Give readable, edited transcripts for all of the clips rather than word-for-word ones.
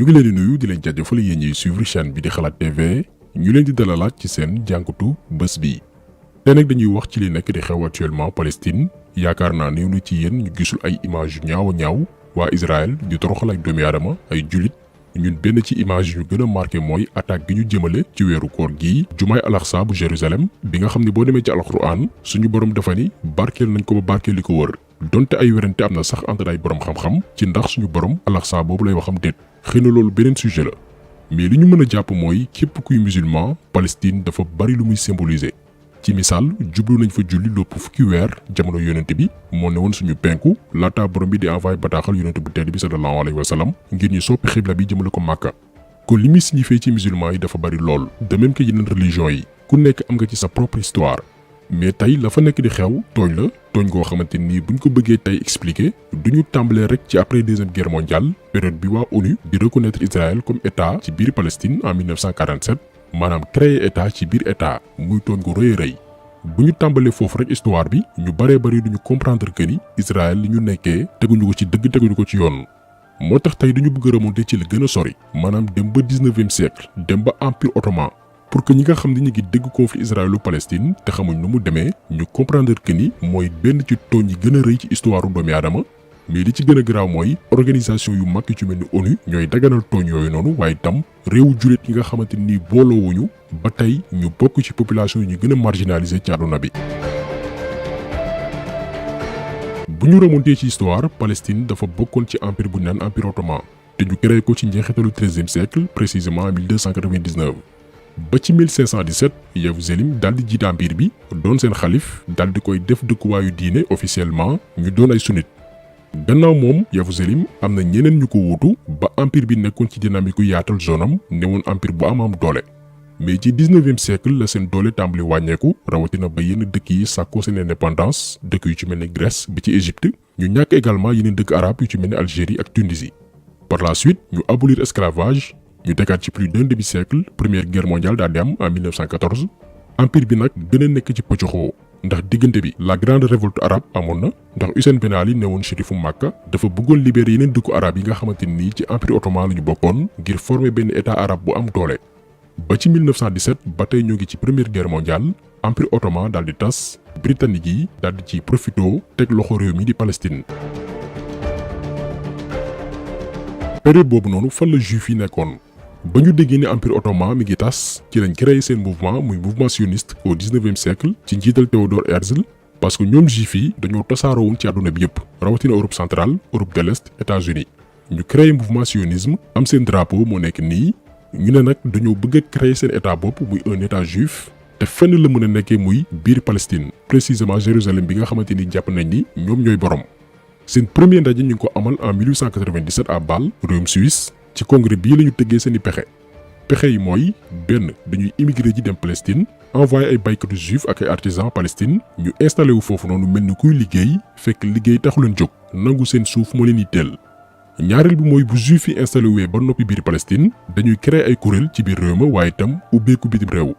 ñu ngi leen di nuyu di leen jaajëfal yéen ñuy suivre chaîne bi di xalaat TV ñu leen di dalalaat ci seen jànkatu bés bi. te nag dañuy wax ci li nekk di xew actuellement Palestine yaakaar naa néew na ci yéen ñu gisul ay image yu ñaaw a ñaaw waa Israël di toroxal ak doomi aadama ay julit ñun benn ci image yu gën a marqué mooy attaque gi ñu jëmale ci weeru koor gii jumaay Al-Aqsa bu Jérusalem bi nga xam ne boo demee ci alxuraan suñu borom dafa ni barkeel nañ ko ba barkeel li ko wër donte ay werante am na sax entre ay borom xam-xam ci ndax suñu borom Al-Aqsa boobu lay waxam déet xëy na loolu beneen sujet la mais li ñu mën a jàpp mooy képp kuy musulman Palestine dafa bari lu muy symboliser. ci misaal jublu nañ fa julli lopp fukki weer jamono yonent bi moo ne woon suñu penku laata borom bi di envoyé bataaxal yonent bu tedd bi sallallahu alayhi wa sallam ngir ñu soppi xibla bi jëmale ko Màkka. kon li muy signifié ci musulman yi dafa bari lool de même que yeneen religion yi ku nekk am nga ci sa propre histoire mais tey la fa nekk di xew tooñ la tooñ goo xamante ni buñ ko bëggee tey expliquer duñu tàmbalee rek ci après deuxième guerre mondiale période bi waa ONU di reconnaître Israël comme état ci biir Palestine en 1947 maanaam créer état ci biir état muy tooñ gu rëy rëy bu ñu tàmbalee foofu rek histoire bi ñu baree bari duñu comprendre que ni Israël li ñu nekkee teguñu ko ci dëgg teguñu ko ci yoon. moo tax tey dañu bëgg a remonter ci la gën a sori maanaam dem ba 19e siècle dem ba empire ottoman pour que ñi nga xam ne ñu ngi dégg conflit israélo-palestine te xamuñ nu mu demee ñu comprendre que ni mooy benn ci tooñ yi gën a rëy ci histoire doomi aadama mais li ci gën a garaaw mooy organisation yu mag yu ci mel ni ONU ñooy daganal tooñ yooyu noonu waaye itam réewu jullit yi nga xamante ni booloowuñu ba tey ñu bokk ci population yi ñu gën a marginalisé ci àdduna bi. bu ñu remonté ci histoire Palestine dafa bokkoon ci empire bu ñu naan empire ottoman te ñu créé ko ci njeexitalu 13e siècle précisément en 1299 ba ci 1517 Yerusalem daal di jiite empire bi doon seen xalif daal di koy def dëkkuwaayu diine officiellement ñu doon ay sunnite. gannaaw moom Yerusalem am na ñeneen ñu ko wuutu ba empire bi nekkoon ci dynamique yu yaatal zone am newoon empire bu am doole mais ci 19e siècle la seen doole tàmbali wàññeeku rawatina ba yenn dëkk yi sàkkoo seen indépendance dëkk yu ci mel ni Grèce ba ci Égypte ñu ñàkk également yeneen dëkk arabe yu ci mel ni Algérie ak Tunisie. par la suite ñu abolir esclavage ñu tegaat ci plus d'un demi-siècle première guerre mondiale daal di am en 1914 empire bi nag gën a nekk ci pëccoxoo ndax diggante bi la grande révolte arabe amoon na ndax Hussein Ben Ali newoon chérifu Makka dafa bëggoon libérer yeneen dëkku arabe yi nga xamante ni ci empire ottoman la ñu bokkoon ngir former benn état arabe bu am doole. ba ci 1917 ba tey ñoo ngi ci première guerre mondiale empire ottoman daal di tas britannique yi daal di ci profito teg loxo réew mi di Palestine. période boobu noonu fan la juif yi nekkoon ba ñu déggee ne empire ottoman mi ngi tas ci lañ créé seen mouvement muy mouvement sioniste au 19e siècle ci njiital Théodore Herzl parce que ñoom juif yi dañoo tasaaroo woon ci àdduna bi yëpp rawatina Europe centrale Europe de l'Est États-Unis ñu créé mouvement sionisme am seen drapeau moo nekk nii ñu ne nag dañoo bëgg a créer seen état bopp muy un état juif te fenn la mën a nekkee muy biir Palestine précisément Jérusalem bi nga xamante ni jàpp nañ ni ñoom ñooy borom. seen premier ndaje ñu ngi ko amal en 1897 à Bâle Royaume Suisse ci congrès bii la ñu tëggee seen i pexe yi mooy benn dañuy immigré ji dem Palestine envoyé ay baykatu juif ak ay artisans Palestine ñu installé wu foofu noonu mel ni kuy liggéey fekk liggéey taxu leen jóg nangu seen suuf moo leen yitteel. ñaareel bi mooy bu juif yi installé wee ba noppi biir Palestine dañuy créer ay kuréel ci biir réew ma waaye itam ubbeeku bitim réew.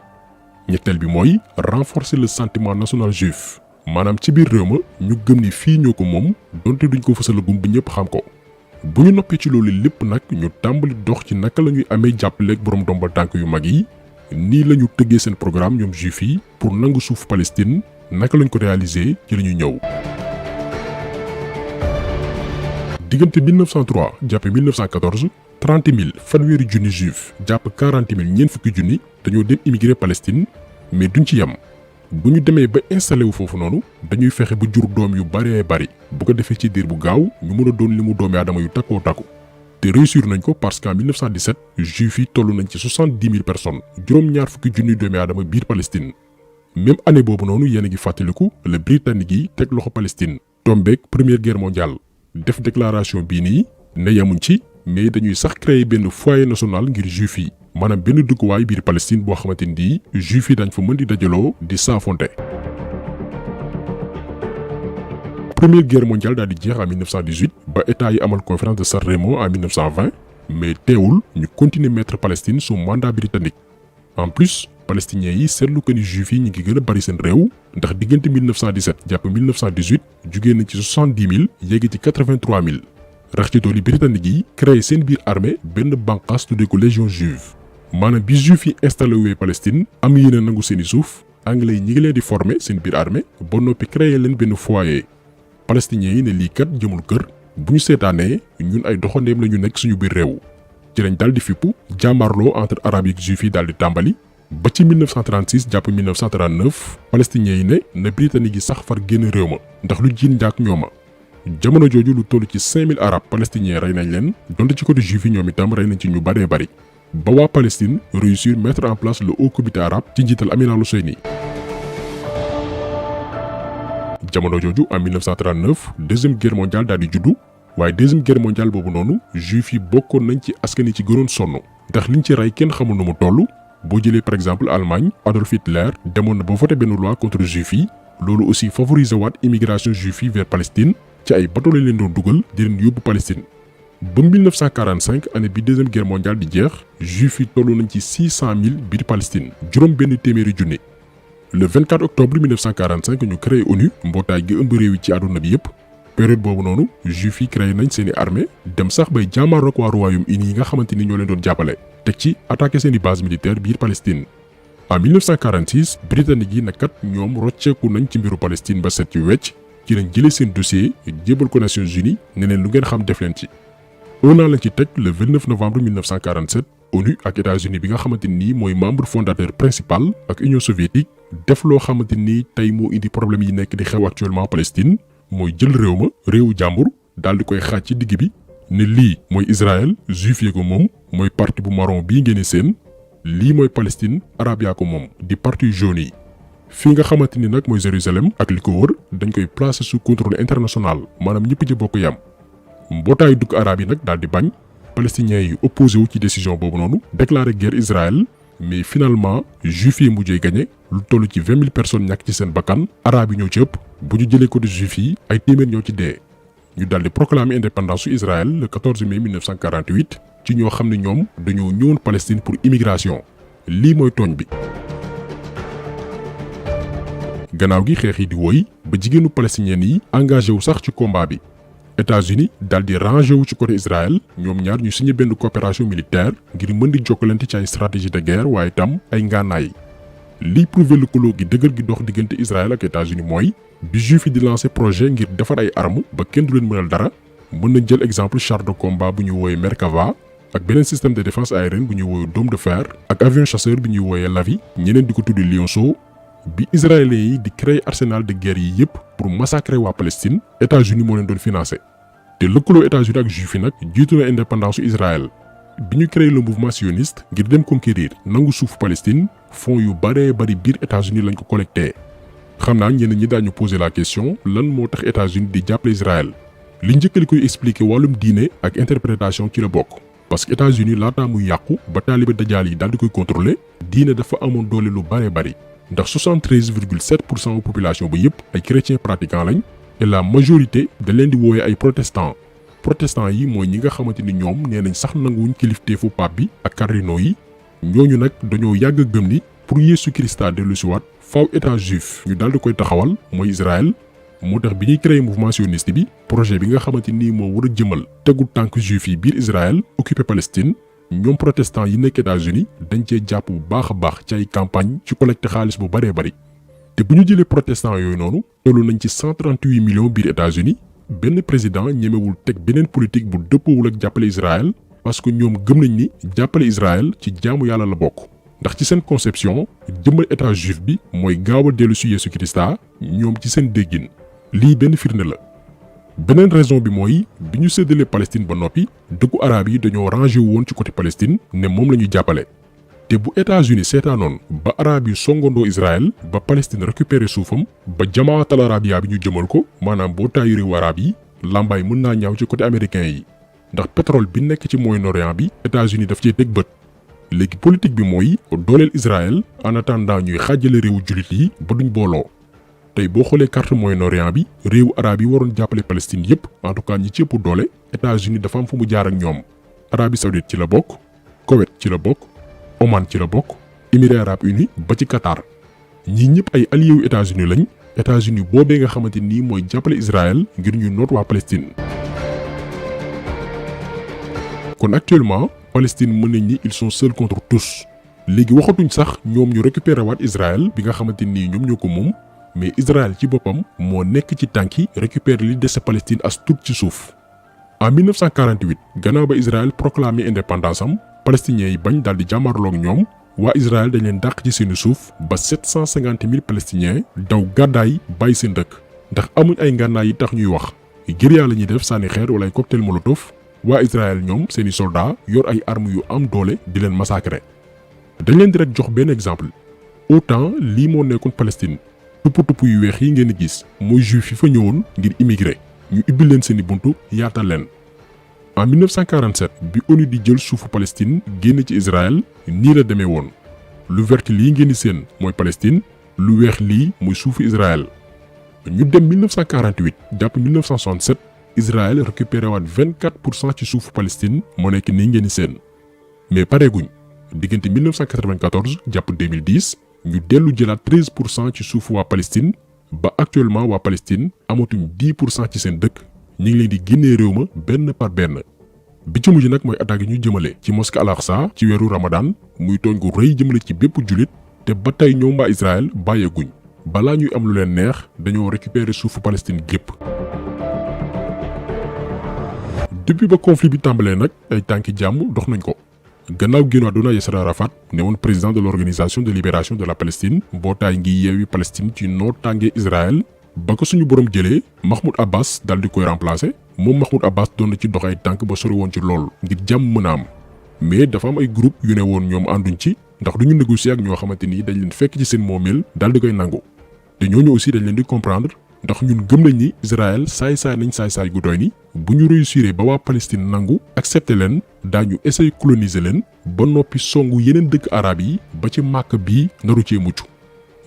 ñetteel bi mooy renforcer le sentiment national juif maanaam ci biir réew ma ñu gëm ni fii ñoo ko moom donte duñ ko fësalagum bi ñëpp xam ko. bu ñu noppee ci loolu lépp nag ñu tàmbali dox ci naka la ñuy amee jàppaleeg borom dombal tànk yu mag yi nii la ñu tëggee seen programme ñoom juif yi pour nangu suuf Palestine naka lañ ko réaliser ci la ñuy ñëw. diggante 1903 jàpp 1914 30 000 fanweeri junni juif jàpp 40 000 ñeent fukki junni dañoo dem immigré Palestine mais duñ ci yem. bu ñu demee ba installé wu foofu noonu dañuy fexe ba jur doom yu baree bari bu ko defee ci diir bu gaaw ñu mën a doon limu doomi aadama yu takkoo takku te réussir nañ ko parce qu'en 1917 juif yi toll nañ ci 70 000 personnes juróom-ñaar fukki junni doomi aadama biir Palestine. même année boobu noonu yéen a ngi fàttaliku le britannique yi teg loxo Palestine tombeek première guerre mondiale def déclaration bii nii ne yamuñ ci mais dañuy sax créer benn foyer national ngir juif yi. maanaam benn dëkkuwaay biir Palestine boo xamante ni juif yi dañ fa mën di dajaloo di saafonte. première guerre mondiale daal di jeex en 1918 ba état yi amal conférence de San Remo en 1920 mais teewul ñu continuer mettre Palestine sous mandat britannique. en plus palestiniens yi seetlu que ni juif yi ñu ngi gën a bari seen réew ndax diggante 1917 jàpp 1918 jugee nañ ci 70 000 yéegi ci 83 000. rax ci dooli britannique yi créé seen biir armée benn bànqaas tuddee ko légion juive maanaam bi juif yi installé wee Palestine am yéene nangu seeni suuf anglais yi ñi ngi leen di former seen biir armée ba noppi créé leen benn foyer palestiniens yi ne lii kat jëmul kër bu ñu seetaanee ñun ay doxandeem la ñu nekk suñu biir réew ci lañ daal di fippu jàmmarloo entre arabes yi juif yi daal di tàmbali ba ci 1936 jàpp 1939 palestiniens yi ne na britannique yi sax far génn réew ma ndax lu jiin njaak ñooma jamono jooju lu toll ci 5000 arabes palestiniens rey nañ leen donte ci côté juif yi ñoom itam rey nañ ci ñu baree bari ba waa Palestine réussir mettre en place le haut comité arabe ci njiital Amir al-Husseini. jamono jooju en 1939 deuxième guerre mondiale daal di juddu waaye deuxième guerre mondiale boobu noonu juif yi bokkoon nañ ci askan yi ci gënoon sonn ndax liñ ci rey kenn xamul nu mu toll boo jëlee par exemple Allemagne Adolf Hitler demoon na ba voté benn loi contre juif yi loolu aussi favoriser waat immigration juif yi vers Palestine ci ay bateau lañ leen doon dugal di leen yóbbu Palestine. ba 1945 année bi deuxième guerre mondiale di jeex juif yi tollu nañ ci 600 000 biir Palestine juróom benn téeméeri junni. le 24 octobre 1945 ñu créé ONU mbootaay gi ëmb réew yi ci àdduna bi yépp période boobu noonu juif yi créé nañ seeni armée dem sax bay jàmmaarloog waa Royaume-Uni yi nga xamante ni ñoo leen doon jàppale teg ci attaqué seeni base militaire biir Palestine. en 1946 britannique yi nag kat ñoom rocceeku nañ ci mbiru Palestine ba set ci wecc ci lañ jëlee seen dossier jébal ko Nations Unies ne leen lu ngeen xam def leen ci. un an lañ ci teg le 29 novembre 1947 ONU ak États-Unis bi nga xamante ni mooy membre fondateur principal ak Union soviétique def loo xamante ni tey moo indi problème yi nekk di xew actuellement Palestine mooy jël réew ma réewu jàmbur daal di koy xaaj ci digg bi ne lii mooy Israël juif yi ko moom mooy parti bu marron bii ngeen seen lii mooy Palestine arabe yaa ko moom di parti jaune yi. fii nga xamante ni nag mooy Jérusalem ak li ko wër dañ koy placer sous contrôle international maanaam ñëpp ci bokk yam mbootaayu dugg arabe yi nag daal di bañ palestiniens yi opposé wu ci décision boobu noonu déclaré guerre Israël mais finalement juif yi mujjee gagné lu toll ci 20 000 personnes ñàkk ci seen bakkan arabe yi ñoo ci ëpp bu ñu jëlee côté juif yi ay téeméer ñoo ci dee. ñu daal di proclamer indépendance su Israël le 14 mai 1948 ci ñoo xam ne ñoom dañoo ñëwoon Palestine pour immigration lii mooy tooñ bi. gannaaw gi xeex yi di woy ba jigéenu palestiniens yi engagé wu sax ci combat bi. États-Unis daal di rangé wu ci côté Israël ñoom ñaar ñu signé benn coopération militaire ngir mën di jokkalante ci ay stratégie de guerre waaye tam ay ngànnaay liy prouvé lëkkaloo gi dëgër gi dox diggante Israël ak États-Unis mooy bi juif yi di lancé projet ngir defar ay armes ba kenn du leen mënal dara mën nañ jël exemple char de combat bu ñuy wooyee Merkava ak beneen système de défense aérienne bu ñuy wooyee dôme de fer ak avion chasseur bi ñuy wooyee Lavi ñeneen di ko tuddi Lionceau. bi israéliens yi di créer arsenal de guerre yi yépp pour massacrer waa Palestine États-Unis moo leen doon financé te lëkkaloo États-Unis ak juif yi nag jiitu na indépendance su Israël bi ñu créé le mouvement sioniste ngir dem conquérir nangu suufu Palestine fonds yu baree bari biir États-Unis lañ ko collecté. xam naa ñenn ñi daañu poser la question lan moo tax États-Unis di jàppale Israël li njëkk li koy expliquer wàllum diine ak interprétation ci la bokk parce que États-Unis laataa muy yàqu ba taalibe dajaal yi daal di koy contrôler diine dafa amoon doole lu baree bari. ndax 73,7% population ba yépp ay chrétiens pratiquants lañ et la majorité da leen di wooye ay protestants yi mooy ñi nga xamante ni ñoom nee nañ sax nanguwuñ kilifteefu pape bi ak cardinaux yi ñooñu nag dañoo yàgg a gëm ni pour Yeesu Krista dellu si waat faaw état juif ñu daal di koy taxawal mooy Israël moo tax bi ñuy créé mouvement sioniste bi projet bi nga xamante ni moo war a jëmal tegul tànk juif yi biir Israël occupé Palestine ñoom protestants yi nekk États-Unis dañ cee jàpp bu baax a baax ci ay campagne ci collecte xaalis bu baree bari te bu ñu jëlee protestants yooyu noonu tollu nañ ci 138 millions biir États-Unis benn président ñemewul teg beneen politique bu dëppoowul ak jàppale Israël parce que ñoom gëm nañ ni jàppale Israël ci jaamu yàlla la bokk ndax ci seen conception jëmmal état juif bi mooy gaaw a dellu si Yeesu Krista ñoom ci seen déggin lii benn firnde la. beneen raison bi mooy bi ñu séddalee Palestine ba noppi dëkku arabe yi dañoo rangé woon ci côté Palestine ne moom la ñuy jàppale te bu États-Unis seetaanoon ba arabe yi songandoo Israël ba Palestine récupéré suufam ba jamaatal arabia bi ñu jëmal ko maanaam boo taayu réewu arabe yi lambaay mën naa ñaaw ci côté américain yi ndax pétrole bi nekk ci Moyen-Orient bi États-Unis daf cee teg bët léegi politique bi mooy dooleel Israël en attendant ñuy xaajale réewu jullit yi ba duñ booloo. tey boo xoolee carte Moyen-Orient bi réewu arabe yi waroon jàppale Palestine yépp en tout cas ñi ci ëpp doole États-Unis dafa am fu mu jaar ak ñoom Arabie Saoudite ci la bokk Koweït ci la bokk Oman ci la bokk Émirats arabes unis ba ci Qatar ñii ñëpp ay alliés wu États-Unis lañ États-Unis boobee nga xamante ni mooy jàppale Israël ngir ñu noot waa Palestine. kon actuellement Palestine mën nañ ni ils sont seuls contre tous léegi waxatuñ sax ñoom ñu récupérer waat Israël bi nga xamante ni ñoom ñoo ko moom mais Israël ci boppam moo nekk ci tànki récupérer li des Palestine as tuut ci suuf. en 1948 gannaaw ba Israël proclamé indépendance am palestiniens yi bañ daal di jàmmarloog ñoom waa Israël dañ leen dàq ci seeni suuf ba 750 000 palestiniens daw gàddaay bàyyi seen dëkk ndax amuñ ay ngànnaay yi tax ñuy wax guérilla la ñuy def sànni xeer wala ay cocktail molotov waa Israël ñoom seeni soldats yor ay armes yu am doole di leen massacrer. dañ leen di rek jox benn exemple autant lii moo nekkoon Palestine tupp yu weex yi ngeen di gis mooy juif yi fa ñëwoon ngir immigré ñu ubbi leen seeni buntu yaatal leen. en 1947 bi ONU di jël suufu Palestine génn ci Israël nii la demee woon lu vert lii ngeen di seen mooy Palestine lu weex lii mooy suufu Israël. ñu dem 1948 jàpp 1967 Israël récupéré waat 24% ci suufu Palestine moo nekk nii ngeen di seen mais pareeguñ diggante 1994 jàpp 2010 ñu dellu jëlaat 13% ci suufu waa Palestine ba actuellement waa Palestine amatuñ 10% ci seen dëkk ñu ngi leen di génnee réew ma benn par benn. bi ci mujj nag mooy attaque yi ñu jëmale ci mosquée Al-Aqsa ci weeru Ramadan muy tooñ gu rëy jëmale ci bépp jullit te ba tey ñoom waa Israël bàyyeeguñ balaa ñuy am lu leen neex dañoo récupérer suufu Palestine gépp. depuis ba conflit bi tàmbalee nag ay tànki jàmm dox nañ ko gannaaw génn àdduna Yasser Arafat ne woon président de l'organisation de libération de la Palestine mbootaay ngi yeewi Palestine ci nootaange Israël ba ko suñu borom jëlee Mahmoud Abbas dal di koy remplacer moom Mahmoud Abbas doon na ci dox ay tànk ba sori woon ci lool ngir jàmm mën a am mais dafa am ay groupe yu ne woon ñoom ànduñ ci ndax duñu négocier ak ñoo xamante ni dañ leen fekk ci seen moomeel dal di koy nangu te ñooñu aussi dañ leen di comprendre ndax ñun gëm nañ ni Israël saay-saay nañ saay-saay gu doy ni bu ñu réussir ba waa Palestine nangu accepter leen daañu essayer coloniser leen ba noppi songu yeneen dëkk arab yi ba ci màkk bii naru cee mucc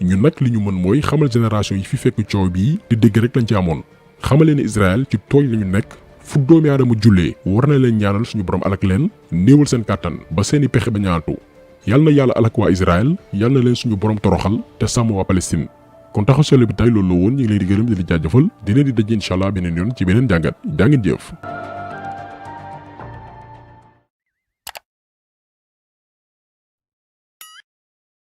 ñun nag li ñu mën mooy xamal génération yi fi fekk coow bii te dégg rek lañ ci amoon xamal leen Israël ci tooñ lañu nekk fu doomi aadama jullee war na leen ñaanal suñu borom alak leen néewal seen kàttan ba seeni pexe ba ñaantu yal na yàlla alak waa Israël yal na leen suñu borom toroxal te sàmm waa Palestine. kon taxaw seetlu bi tey loolu la woon ñu ngi leen di gërëm di leen jaajëfal di leen di daje incha allah beneen yoon ci beneen jàngat jaa ngeen jëf.